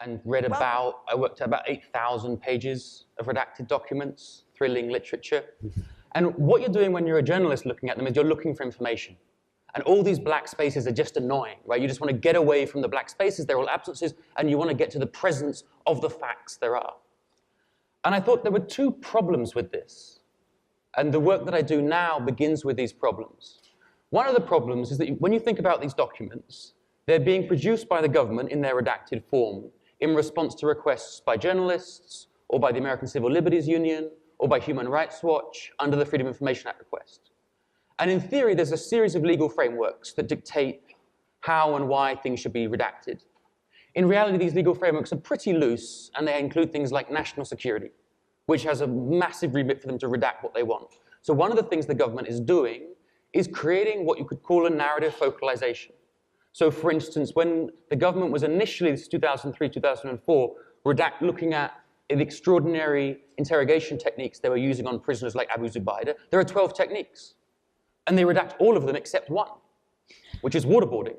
and I worked at about 8,000 pages of redacted documents, thrilling literature. And what you're doing when you're a journalist looking at them is you're looking for information. And all these black spaces are just annoying, right? You just want to get away from the black spaces, they're all absences, and you want to get to the presence of the facts there are. And I thought there were two problems with this. And the work that I do now begins with these problems. One of the problems is that when you think about these documents, they're being produced by the government in their redacted form in response to requests by journalists, or by the American Civil Liberties Union, or by Human Rights Watch under the Freedom of Information Act request. And in theory, there's a series of legal frameworks that dictate how and why things should be redacted. In reality, these legal frameworks are pretty loose, and they include things like national security, which has a massive remit for them to redact what they want. So one of the things the government is doing is creating what you could call a narrative focalization. So for instance, when the government was initially, this is 2003, 2004, looking at the extraordinary interrogation techniques they were using on prisoners like Abu Zubaydah, there are 12 techniques. And they redact all of them except one, which is waterboarding.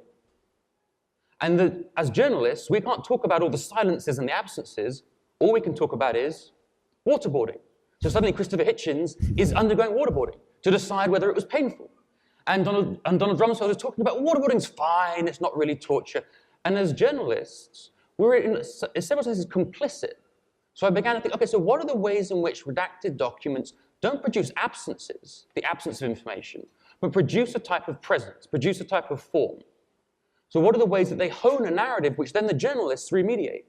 And as journalists, we can't talk about all the silences and the absences. All we can talk about is waterboarding. So suddenly Christopher Hitchens is undergoing waterboarding to decide whether it was painful. And Donald Rumsfeld is talking about waterboarding's fine, it's not really torture. And as journalists, we're in several senses complicit. So I began to think, okay, so what are the ways in which redacted documents don't produce absences, the absence of information, but produce a type of presence, produce a type of form? So what are the ways that they hone a narrative which then the journalists remediate?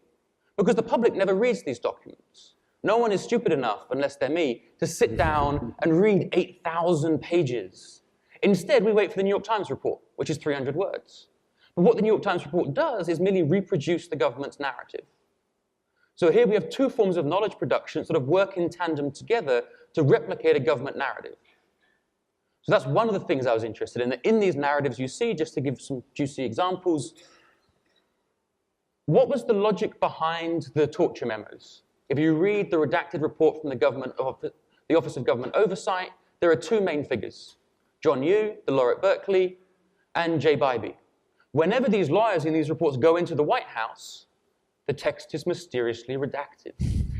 Because the public never reads these documents. No one is stupid enough, unless they're me, to sit down and read 8,000 pages. Instead, we wait for the New York Times report, which is 300 words. But what the New York Times report does is merely reproduce the government's narrative. So here we have two forms of knowledge production sort of work in tandem together to replicate a government narrative. So that's one of the things I was interested in. That in these narratives you see, just to give some juicy examples, what was the logic behind the torture memos? If you read the redacted report from the Office of Government Oversight, there are two main figures. John Yoo, the lawyer at Berkeley, and Jay Bybee. Whenever these lawyers in these reports go into the White House, the text is mysteriously redacted.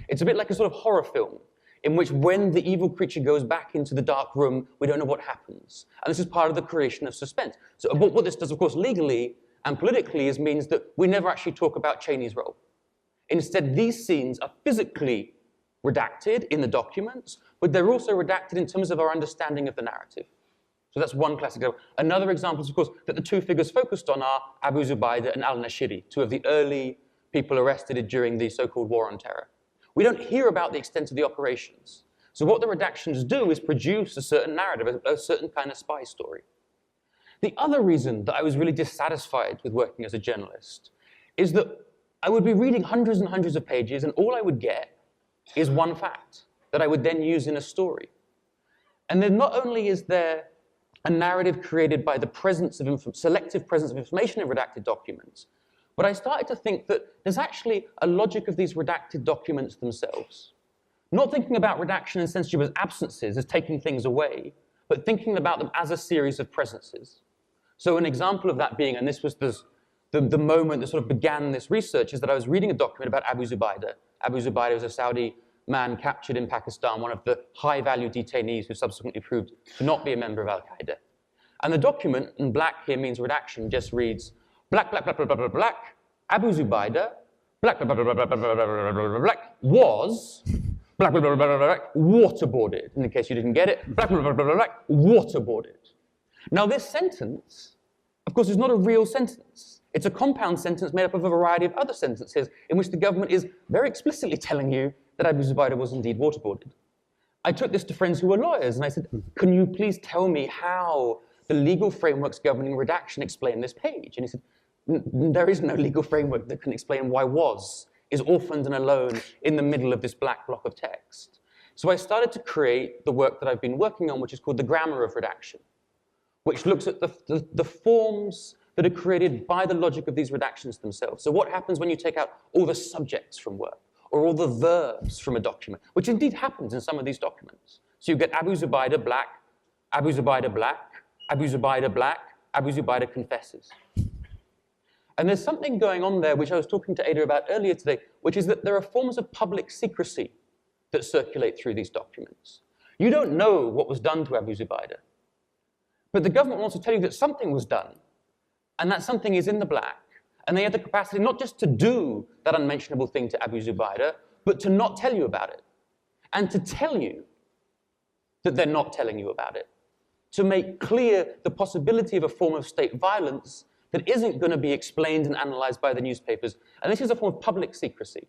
It's a bit like a sort of horror film in which when the evil creature goes back into the dark room, we don't know what happens. And this is part of the creation of suspense. So what this does, of course, legally and politically means that we never actually talk about Cheney's role. Instead, these scenes are physically redacted in the documents, but they're also redacted in terms of our understanding of the narrative. So that's one classic example. Another example is, of course, that the two figures focused on are Abu Zubaydah and al-Nashiri, two of the early people arrested during the so-called War on Terror. We don't hear about the extent of the operations. So what the redactions do is produce a certain narrative, a certain kind of spy story. The other reason that I was really dissatisfied with working as a journalist is that I would be reading hundreds and hundreds of pages, and all I would get is one fact that I would then use in a story. And then not only is there a narrative created by the presence of selective presence of information in redacted documents, but I started to think that there's actually a logic of these redacted documents themselves. Not thinking about redaction and censorship as absences, as taking things away, but thinking about them as a series of presences. So an example of that being, and this was the moment that sort of began this research, is that I was reading a document about Abu Zubaydah. Abu Zubaydah was a Saudi man captured in Pakistan, one of the high-value detainees who subsequently proved to not be a member of Al-Qaeda. And the document, and black here means redaction, just reads, black, black, black, black, black, black, black, Abu Zubaydah, black, black, black, black, black, black, black, black, black, was, black, black, black, black, black, waterboarded. In case you didn't get it, black, black, black, black, black, waterboarded. Now this sentence, of course, is not a real sentence. It's a compound sentence made up of a variety of other sentences in which the government is very explicitly telling you that Abu Zubaydah was indeed waterboarded. I took this to friends who were lawyers, and I said, can you please tell me how the legal frameworks governing redaction explain this page? And he said, there is no legal framework that can explain why was is orphaned and alone in the middle of this black block of text. So I started to create the work that I've been working on, which is called the Grammar of Redaction, which looks at the forms that are created by the logic of these redactions themselves. So what happens when you take out all the subjects from work, or all the verbs from a document, which indeed happens in some of these documents. So you get Abu Zubaydah black, Abu Zubaydah black, Abu Zubaydah black, Abu Zubaydah confesses. And there's something going on there, which I was talking to Ada about earlier today, which is that there are forms of public secrecy that circulate through these documents. You don't know what was done to Abu Zubaydah, but the government wants to tell you that something was done, and that something is in the black, and they have the capacity not just to do that unmentionable thing to Abu Zubaydah, but to not tell you about it, and to tell you that they're not telling you about it, to make clear the possibility of a form of state violence that isn't going to be explained and analyzed by the newspapers. And this is a form of public secrecy,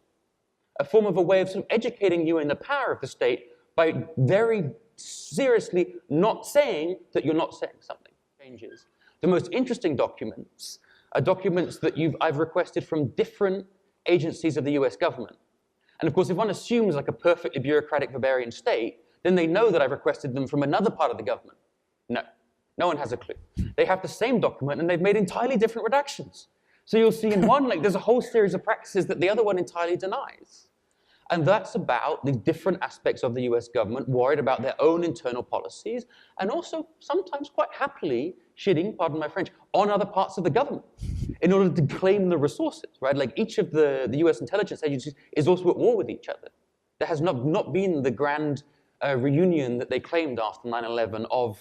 a form of a way of sort of educating you in the power of the state by very seriously not saying that you're not saying something. Changes. The most interesting documents are documents that I've requested from different agencies of the US government. And of course, if one assumes like a perfectly bureaucratic barbarian state, then they know that I've requested them from another part of the government. No, no one has a clue. They have the same document and they've made entirely different redactions. So you'll see in one, like there's a whole series of practices that the other one entirely denies. And that's about the different aspects of the US government worried about their own internal policies and also sometimes quite happily shitting, pardon my French, on other parts of the government in order to claim the resources, right? Like each of the US intelligence agencies is also at war with each other. There has not been the grand reunion that they claimed after 9/11 of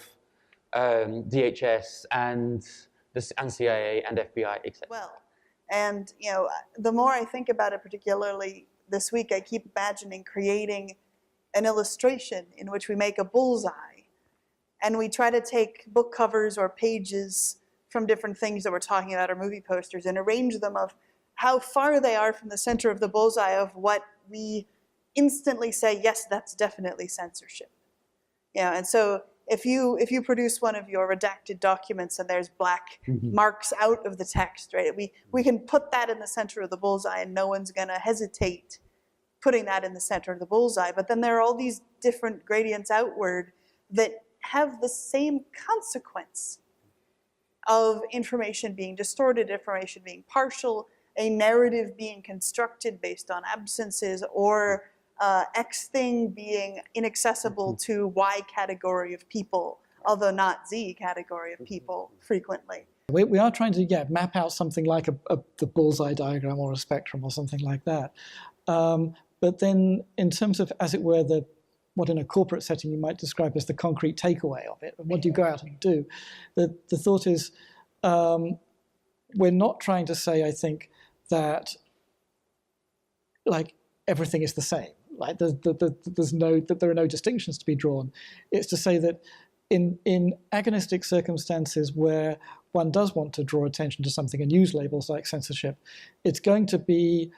DHS and CIA and FBI, etc. Well, and you know, the more I think about it, particularly this week, I keep imagining creating an illustration in which we make a bullseye, and we try to take book covers or pages from different things that we're talking about or movie posters and arrange them of how far they are from the center of the bullseye of what we instantly say, yes, that's definitely censorship. You know, and so if you produce one of your redacted documents and there's black marks out of the text, right? We can put that in the center of the bullseye and no one's gonna hesitate putting that in the center of the bullseye. But then there are all these different gradients outward that have the same consequence of information being distorted, information being partial, a narrative being constructed based on absences, or X thing being inaccessible to Y category of people, although not Z category of people frequently. We are trying to map out something like the bullseye diagram or a spectrum or something like that. But then in terms of, as it were, what in a corporate setting you might describe as the concrete takeaway of it, what do you go out and do? The thought is, we're not trying to say, I think, that like everything is the same. Like there are no distinctions to be drawn. It's to say that in agonistic circumstances where one does want to draw attention to something and use labels like censorship, it's going to be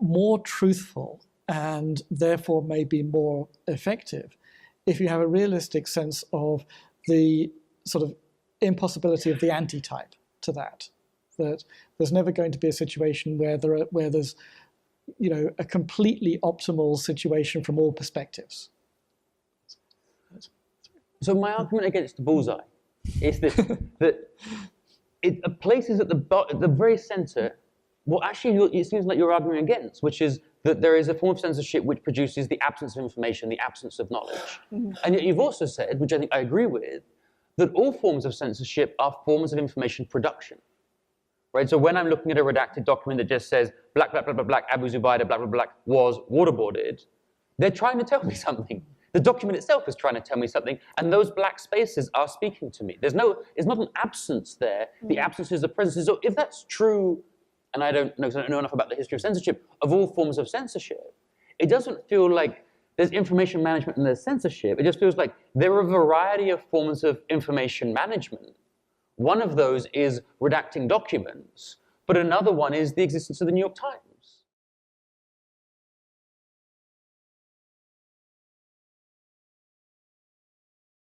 more truthful and therefore may be more effective if you have a realistic sense of the sort of impossibility of the antitype to that. That there's never going to be a situation where there's a completely optimal situation from all perspectives. So my argument against the bullseye is this, that it places at the very center what actually it seems like you're arguing against, which is that there is a form of censorship which produces the absence of information, the absence of knowledge. And yet you've also said, which I think I agree with, that all forms of censorship are forms of information production. Right? So when I'm looking at a redacted document that just says black, black, black, black, black, Abu Zubaydah, black, black, black, was waterboarded, they're trying to tell me something. The document itself is trying to tell me something, and those black spaces are speaking to me. There's not an absence there. The absence is the presence. So if that's true, and I don't know enough about the history of censorship, of all forms of censorship, it doesn't feel like there's information management and there's censorship. It just feels like there are a variety of forms of information management. One of those is redacting documents, but another one is the existence of the New York Times.